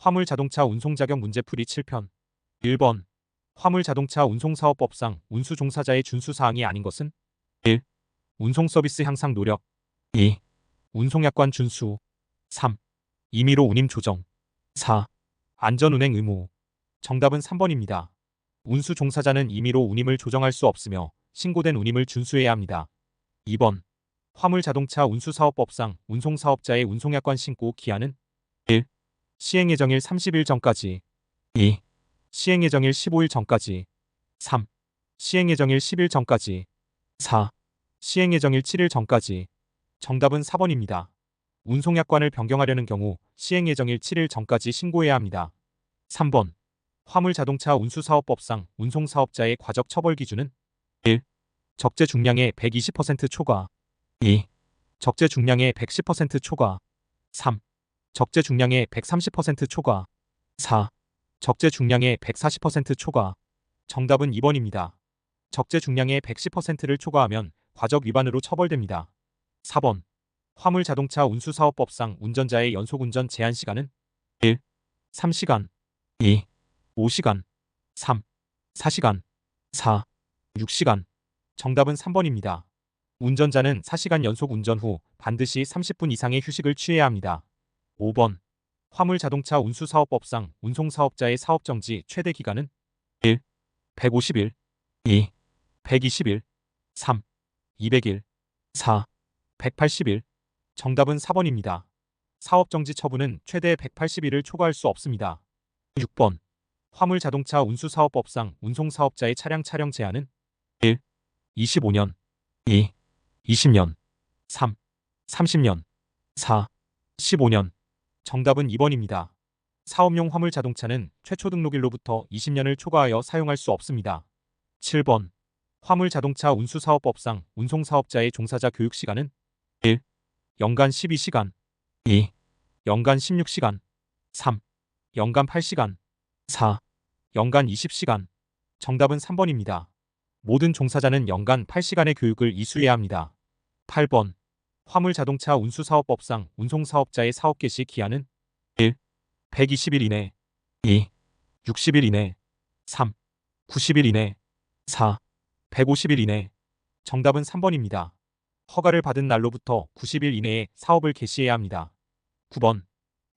화물자동차 운송자격 문제풀이 7편 1번 화물자동차 운송사업법상 운수종사자의 준수사항이 아닌 것은 1. 운송서비스 향상 노력 2. 운송약관 준수 3. 임의로 운임 조정 4. 안전운행 의무. 정답은 3번입니다. 운수종사자는 임의로 운임을 조정할 수 없으며 신고된 운임을 준수해야 합니다. 2번 화물자동차 운수사업법상 운송사업자의 운송약관 신고 기한은 1. 시행예정일 30일 전까지 2. 시행예정일 15일 전까지 3. 시행예정일 10일 전까지 4. 시행예정일 7일 전까지. 정답은 4번입니다. 운송약관을 변경하려는 경우 시행예정일 7일 전까지 신고해야 합니다. 3번 화물자동차 운수사업법상 운송사업자의 과적 처벌 기준은 1. 적재 중량의 120% 초과 2. 적재 중량의 110% 초과 3. 적재 중량의 130% 초과 4. 적재 중량의 140% 초과. 정답은 2번입니다. 적재 중량의 110%를 초과하면 과적 위반으로 처벌됩니다. 4번 화물자동차 운수사업법상 운전자의 연속운전 제한시간은 1. 3시간 2. 5시간 3. 4시간 4. 6시간. 정답은 3번입니다. 운전자는 4시간 연속 운전 후 반드시 30분 이상의 휴식을 취해야 합니다. 5번 화물자동차 운수사업법상 운송사업자의 사업정지 최대 기간은 1. 150일 2. 120일 3. 200일 4. 180일. 정답은 4번입니다. 사업정지 처분은 최대 180일을 초과할 수 없습니다. 6번 화물자동차 운수사업법상 운송사업자의 차량 촬영 제한은 1. 25년 2. 20년 3. 30년 4. 15년. 정답은 2번입니다. 사업용 화물자동차는 최초 등록일로부터 20년을 초과하여 사용할 수 없습니다. 7번 화물자동차 운수사업법상 운송사업자의 종사자 교육시간은 1. 연간 12시간 2. 연간 16시간 3. 연간 8시간 4. 연간 20시간. 정답은 3번입니다. 모든 종사자는 연간 8시간의 교육을 이수해야 합니다. 8번 화물자동차 운수사업법상 운송사업자의 사업 개시 기한은 1. 120일 이내 2. 60일 이내 3. 90일 이내 4. 150일 이내. 정답은 3번입니다. 허가를 받은 날로부터 90일 이내에 사업을 개시해야 합니다. 9번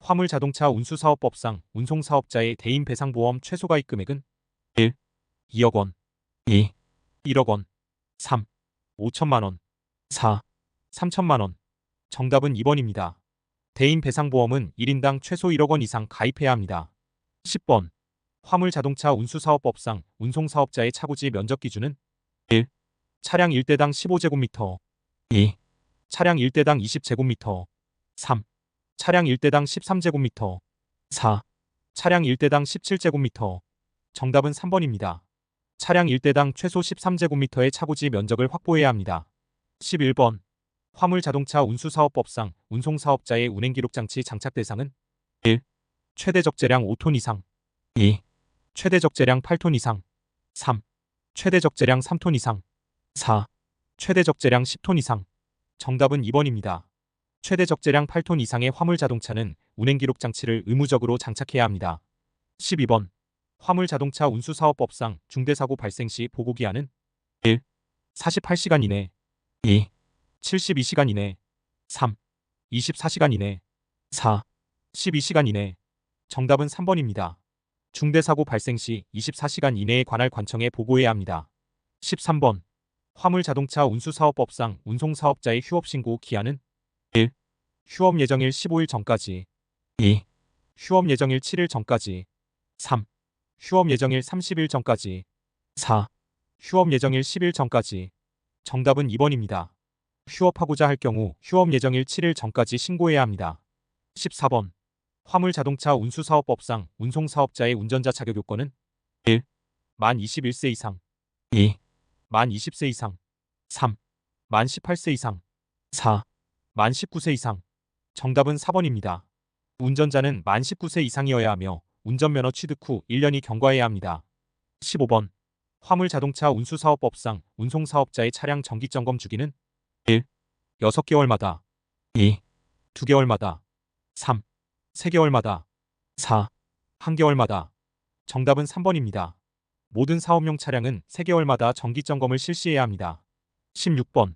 화물자동차 운수사업법상 운송사업자의 대인배상보험 최소가입 금액은 1. 2억 원 2. 1억 원 3. 5천만 원 4. 3천만 원. 정답은 2번입니다. 대인배상보험은 1인당 최소 1억 원 이상 가입해야 합니다. 10번 화물자동차 운수사업법상 운송사업자의 차고지 면적 기준은 1. 차량 1대당 15제곱미터 2. 차량 1대당 20제곱미터 3. 차량 1대당 13제곱미터 4. 차량 1대당 17제곱미터. 정답은 3번입니다. 차량 1대당 최소 13제곱미터의 차고지 면적을 확보해야 합니다. 11번 화물자동차 운수사업법상 운송사업자의 운행기록장치 장착 대상은 1. 최대 적재량 5톤 이상 2. 최대 적재량 8톤 이상 3. 최대 적재량 3톤 이상 4. 최대 적재량 10톤 이상. 정답은 2번입니다. 최대 적재량 8톤 이상의 화물자동차는 운행기록장치를 의무적으로 장착해야 합니다. 12번 화물자동차 운수사업법상 중대사고 발생 시 보고기한은 1. 48시간 이내 2. 72시간 이내 3. 24시간 이내 4. 12시간 이내. 정답은 3번입니다. 중대사고 발생 시 24시간 이내에 관할 관청에 보고해야 합니다. 13번 화물자동차 운수사업법상 운송사업자의 휴업신고 기한은 1. 휴업 예정일 15일 전까지 2. 휴업 예정일 7일 전까지 3. 휴업 예정일 30일 전까지 4. 휴업 예정일 10일 전까지. 정답은 2번입니다. 휴업하고자 할 경우 휴업 예정일 7일 전까지 신고해야 합니다. 14번 화물자동차 운수사업법상 운송사업자의 운전자 자격 요건은 1. 만 21세 이상 2. 만 20세 이상 3. 만 18세 이상 4. 만 19세 이상. 정답은 4번입니다. 운전자는 만 19세 이상이어야 하며 운전면허 취득 후 1년이 경과해야 합니다. 15번 화물자동차 운수사업법상 운송사업자의 차량 정기점검 주기는 1. 6개월마다 2. 2개월마다 3. 3개월마다 4. 한 개월마다. 정답은 3번입니다. 모든 사업용 차량은 3개월마다 정기 점검을 실시해야 합니다. 16번.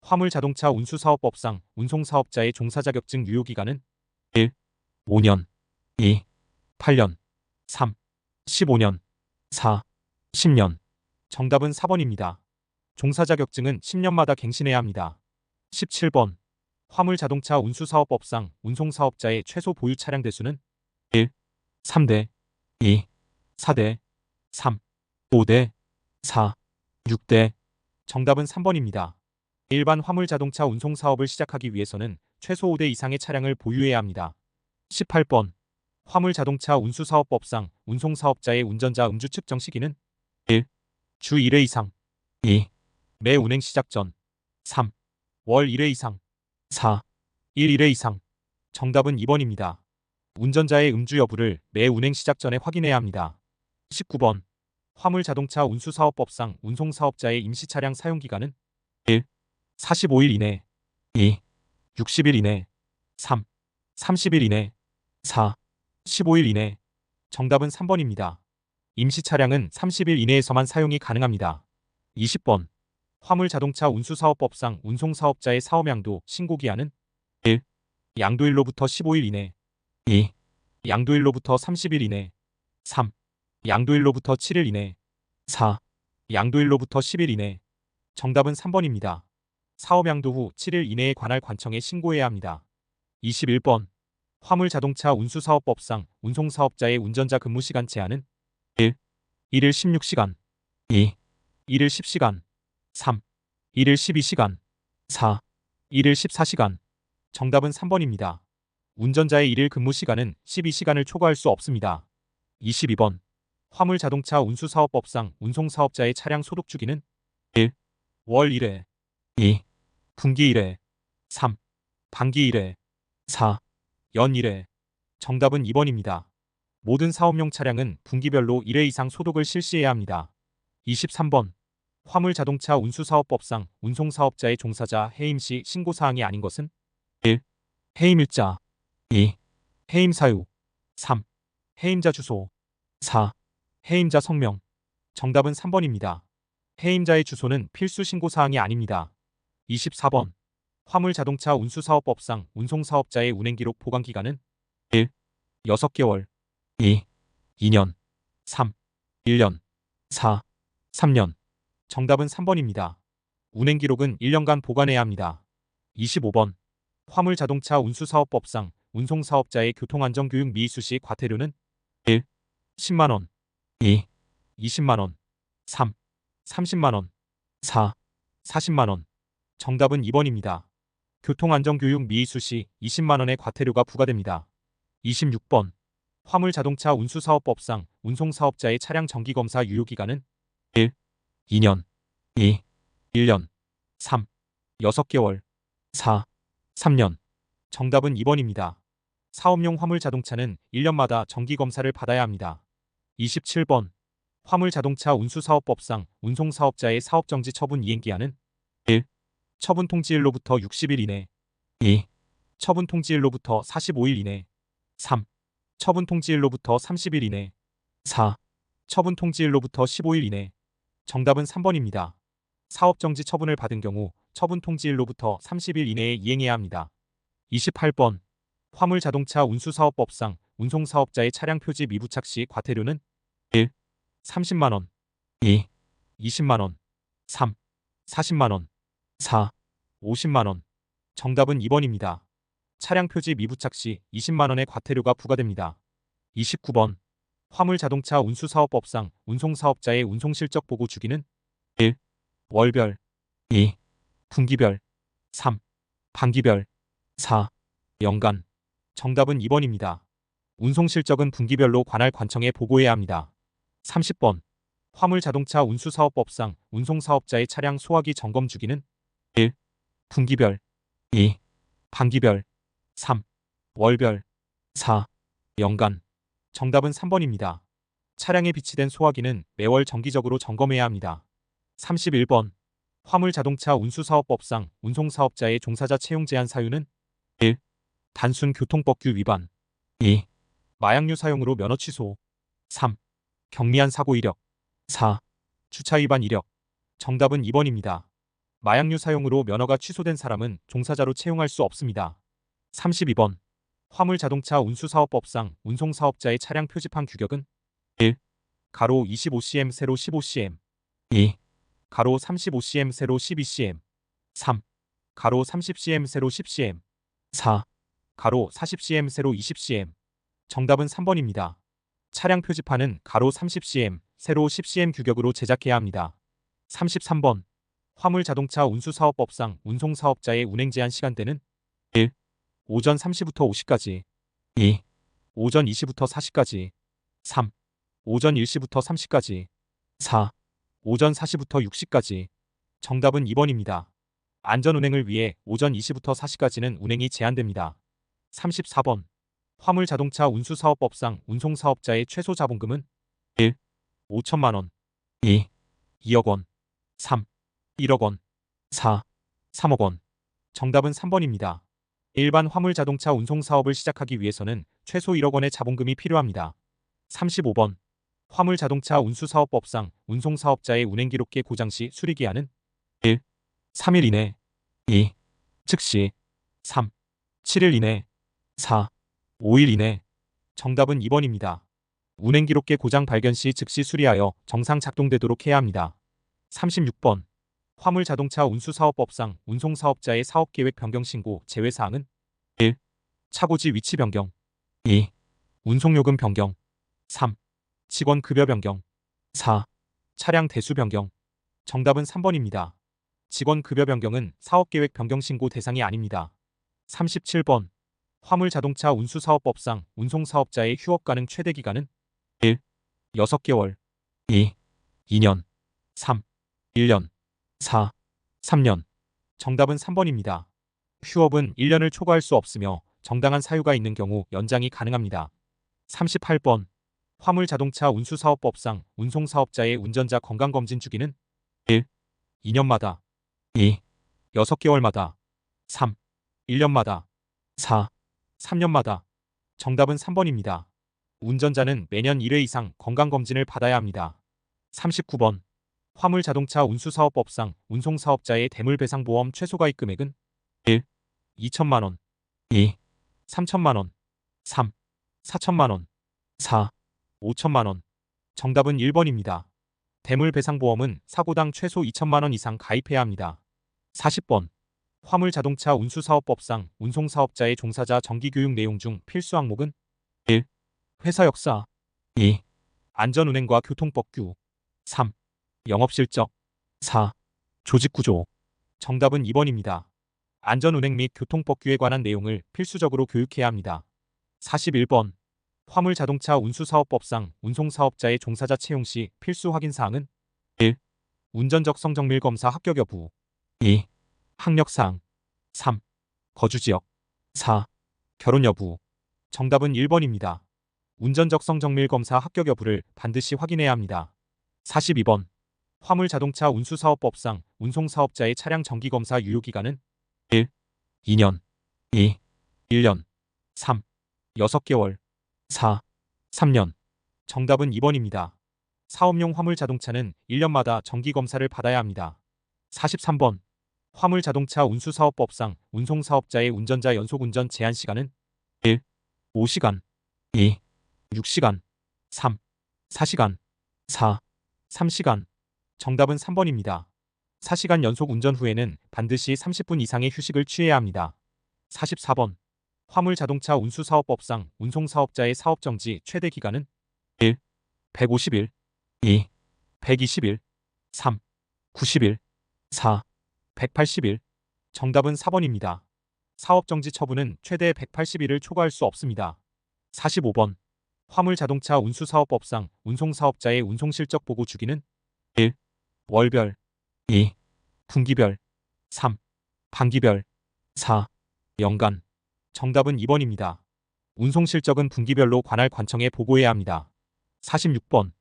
화물자동차 운수사업법상 운송사업자의 종사자격증 유효기간은 1. 5년 2. 8년 3. 15년 4. 10년. 정답은 4번입니다. 종사자격증은 10년마다 갱신해야 합니다. 17번. 화물자동차 운수사업법상 운송사업자의 최소 보유 차량 대수는 1. 3대 2. 4대 3. 5대 4. 6대. 정답은 3번입니다. 일반 화물자동차 운송사업을 시작하기 위해서는 최소 5대 이상의 차량을 보유해야 합니다. 18번. 화물자동차 운수사업법상 운송사업자의 운전자 음주 측정 시기는 1. 주 1회 이상 2. 매 운행 시작 전 3. 월 1회 이상 4. 일 1회 이상. 정답은 2번입니다. 운전자의 음주 여부를 매 운행 시작 전에 확인해야 합니다. 19번. 화물자동차 운수사업법상 운송사업자의 임시차량 사용기간은 1. 45일 이내 2. 60일 이내 3. 30일 이내 4. 15일 이내. 정답은 3번입니다. 임시차량은 30일 이내에서만 사용이 가능합니다. 20번. 화물자동차 운수사업법상 운송사업자의 사업양도 신고기한은 1. 양도일로부터 15일 이내 2. 양도일로부터 30일 이내 3. 양도일로부터 7일 이내 4. 양도일로부터 10일 이내. 정답은 3번입니다. 사업양도 후 7일 이내에 관할 관청에 신고해야 합니다. 21번. 화물자동차 운수사업법상 운송사업자의 운전자 근무시간 제한은 1. 1일 16시간 2. 1일 10시간 3. 1일 12시간 4. 1일 14시간. 정답은 3번입니다. 운전자의 1일 근무시간은 12시간을 초과할 수 없습니다. 22번. 화물자동차 운수사업법상 운송사업자의 차량 소독 주기는 1. 월 1회 2. 분기 1회 3. 반기 1회 4. 연 1회. 정답은 2번입니다. 모든 사업용 차량은 분기별로 1회 이상 소독을 실시해야 합니다. 23번. 화물자동차 운수사업법상 운송사업자의 종사자 해임 시 신고사항이 아닌 것은 1. 해임일자 2. 해임사유 3. 해임자 주소 4. 해임자 성명. 정답은 3번입니다. 해임자의 주소는 필수 신고사항이 아닙니다. 24번. 화물자동차 운수사업법상 운송사업자의 운행기록 보관기간은 1. 6개월 2. 2년 3. 1년 4. 3년. 정답은 3번입니다. 운행기록은 1년간 보관해야 합니다. 25번. 화물자동차 운수사업법상 운송사업자의 교통안전교육 미이수 시 과태료는 1. 10만원 2. 20만원 3. 30만원 4. 40만원. 정답은 2번입니다. 교통안전교육 미이수 시 20만원의 과태료가 부과됩니다. 26번. 화물자동차 운수사업법상 운송사업자의 차량 정기검사 유효기간은 1. 2년 2. 1년 3. 6개월 4. 3년. 정답은 2번입니다. 사업용 화물자동차는 1년마다 정기검사를 받아야 합니다. 27번. 화물자동차 운수사업법상 운송사업자의 사업정지 처분 이행기한은 1. 처분통지일로부터 60일 이내 2. 처분통지일로부터 45일 이내 3. 처분통지일로부터 30일 이내 4. 처분통지일로부터 15일 이내. 정답은 3번입니다. 사업정지 처분을 받은 경우 처분통지일로부터 30일 이내에 이행해야 합니다. 28번. 화물자동차 운수사업법상 운송사업자의 차량 표지 미부착 시 과태료는 1. 30만원 2. 20만원 3. 40만원 4. 50만원. 정답은 2번입니다. 차량 표지 미부착 시 20만원의 과태료가 부과됩니다. 29번. 화물자동차 운수사업법상 운송사업자의 운송실적 보고 주기는 1. 월별 2. 분기별 3. 반기별 4. 연간. 정답은 2번입니다. 운송실적은 분기별로 관할 관청에 보고해야 합니다. 30번. 화물자동차 운수사업법상 운송사업자의 차량 소화기 점검 주기는 1. 분기별 2. 반기별 3. 월별 4. 연간. 정답은 3번입니다. 차량에 비치된 소화기는 매월 정기적으로 점검해야 합니다. 31번. 화물자동차 운수사업법상 운송사업자의 종사자 채용 제한 사유는 1. 단순 교통법규 위반 2. 마약류 사용으로 면허 취소. 3. 경미한 사고 이력. 4. 주차 위반 이력. 정답은 2번입니다. 마약류 사용으로 면허가 취소된 사람은 종사자로 채용할 수 없습니다. 32번. 화물자동차 운수사업법상 운송사업자의 차량 표지판 규격은 1. 가로 25cm 세로 15cm. 2. 가로 35cm 세로 12cm. 3. 가로 30cm 세로 10cm. 4. 가로 40cm 세로 20cm. 정답은 3번입니다. 차량 표지판은 가로 30cm, 세로 10cm 규격으로 제작해야 합니다. 33번. 화물자동차 운수사업법상 운송사업자의 운행 제한 시간대는 1. 오전 3시부터 5시까지. 2. 오전 2시부터 4시까지. 3. 오전 1시부터 3시까지. 4. 오전 4시부터 6시까지. 정답은 2번입니다. 안전운행을 위해 오전 2시부터 4시까지는 운행이 제한됩니다. 34번. 화물자동차 운수사업법상 운송사업자의 최소 자본금은 1. 5천만 원. 2. 2억 원. 3. 1억 원. 4. 3억 원. 정답은 3번입니다. 일반 화물자동차 운송사업을 시작하기 위해서는 최소 1억 원의 자본금이 필요합니다. 35번. 화물자동차 운수사업법상 운송사업자의 운행기록계 고장시 수리기한은 1. 3일 이내. 2. 즉시. 3. 7일 이내. 4. 5일 이내. 정답은 2번입니다. 운행기록계 고장 발견 시 즉시 수리하여 정상 작동되도록 해야 합니다. 36번. 화물자동차 운수사업법상 운송사업자의 사업계획 변경 신고 제외사항은 1. 차고지 위치 변경. 2. 운송요금 변경. 3. 직원 급여 변경. 4. 차량 대수 변경. 정답은 3번입니다. 직원 급여 변경은 사업계획 변경 신고 대상이 아닙니다. 37번. 화물자동차 운수사업법상 운송사업자의 휴업 가능 최대 기간은 1. 6개월. 2. 2년. 3. 1년. 4. 3년. 정답은 3번입니다. 휴업은 1년을 초과할 수 없으며 정당한 사유가 있는 경우 연장이 가능합니다. 38번. 화물자동차 운수사업법상 운송사업자의 운전자 건강검진 주기는 1. 2년마다. 2. 6개월마다. 3. 1년마다. 4. 3년마다. 정답은 3번입니다. 운전자는 매년 1회 이상 건강검진을 받아야 합니다. 39번. 화물자동차 운수사업법상 운송사업자의 대물배상보험 최소가입 금액은 1. 2천만 원. 2. 3천만 원. 3. 4천만 원. 4. 5천만 원. 정답은 1번입니다. 대물배상보험은 사고당 최소 2천만 원 이상 가입해야 합니다. 40번. 화물자동차 운수사업법상 운송사업자의 종사자 정기교육 내용 중 필수 항목은 1. 회사 역사. 2. 안전운행과 교통법규. 3. 영업실적. 4. 조직구조. 정답은 2번입니다. 안전운행 및 교통법규에 관한 내용을 필수적으로 교육해야 합니다. 41번. 화물자동차 운수사업법상 운송사업자의 종사자 채용 시 필수 확인사항은 1. 운전적 성정밀 검사 합격 여부. 2. 학력사항. 3. 거주지역. 4. 결혼 여부. 정답은 1번입니다. 운전적 성정밀 검사 합격 여부를 반드시 확인해야 합니다. 42번. 화물자동차 운수사업법상 운송사업자의 차량 정기검사 유효기간은 1. 2년. 2. 1년. 3. 6개월. 4. 3년. 정답은 2번입니다. 사업용 화물자동차는 1년마다 정기검사를 받아야 합니다. 43번. 화물자동차 운수사업법상 운송사업자의 운전자 연속운전 제한시간은 1. 5시간. 2. 6시간. 3. 4시간. 4. 3시간. 정답은 3번입니다. 4시간 연속 운전 후에는 반드시 30분 이상의 휴식을 취해야 합니다. 44번. 화물자동차 운수사업법상 운송사업자의 사업정지 최대 기간은 1. 150일. 2. 120일. 3. 90일. 4. 180일. 정답은 4번입니다. 사업정지 처분은 최대 180일을 초과할 수 없습니다. 45번. 화물자동차 운수사업법상 운송사업자의 운송실적 보고 주기는 1. 월별. 2. 분기별. 3. 반기별. 4. 연간. 정답은 2번입니다. 운송실적은 분기별로 관할 관청에 보고해야 합니다. 46번.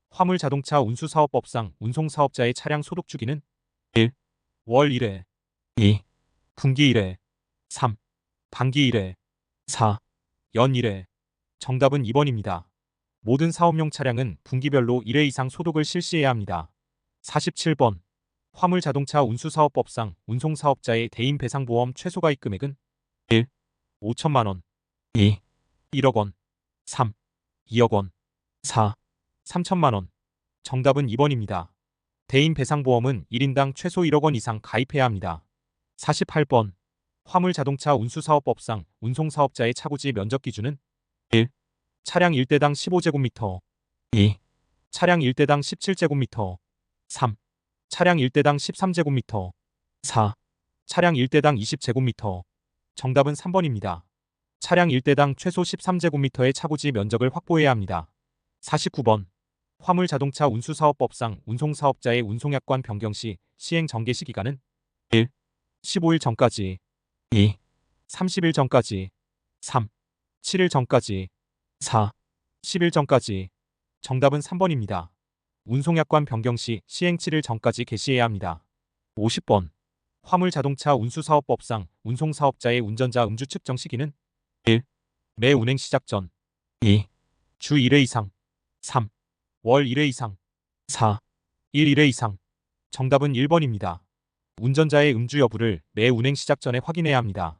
화물자동차 운수사업법상 운송사업자의 차량 소독 주기는 1. 월 1회. 2. 분기 1회. 3. 반기 1회. 4. 연 1회. 정답은 2번입니다. 모든 사업용 차량은 분기별로 1회 이상 소독을 실시해야 합니다. 47번. 화물자동차운수사업법상 운송사업자의 대인배상보험 최소가입 금액은 1. 5천만 원 2. 1억 원 3. 2억 원 4. 3천만 원. 정답은 2번입니다. 대인배상보험은 1인당 최소 1억 원 이상 가입해야 합니다. 48번. 화물자동차운수사업법상 운송사업자의 차고지 면적 기준은 1. 차량 1대당 15제곱미터 2. 차량 1대당 17제곱미터 3. 차량 1대당 13제곱미터 4. 차량 1대당 20제곱미터. 정답은 3번입니다. 차량 1대당 최소 13제곱미터의 차고지 면적을 확보해야 합니다. 49번. 화물자동차운수사업법상 운송사업자의 운송약관 변경 시 시행 정개시 기간은 1. 15일 전까지 2. 30일 전까지 3. 7일 전까지 4. 10일 전까지. 정답은 3번입니다. 운송약관 변경 시 시행 7일 전까지 개시해야 합니다. 50번. 화물자동차운수사업법상 운송사업자의 운전자 음주 측정 시기는 1. 매 운행 시작 전 2. 주 1회 이상 3. 월 1회 이상 4. 일 1회 이상. 정답은 1번입니다. 운전자의 음주 여부를 매 운행 시작 전에 확인해야 합니다.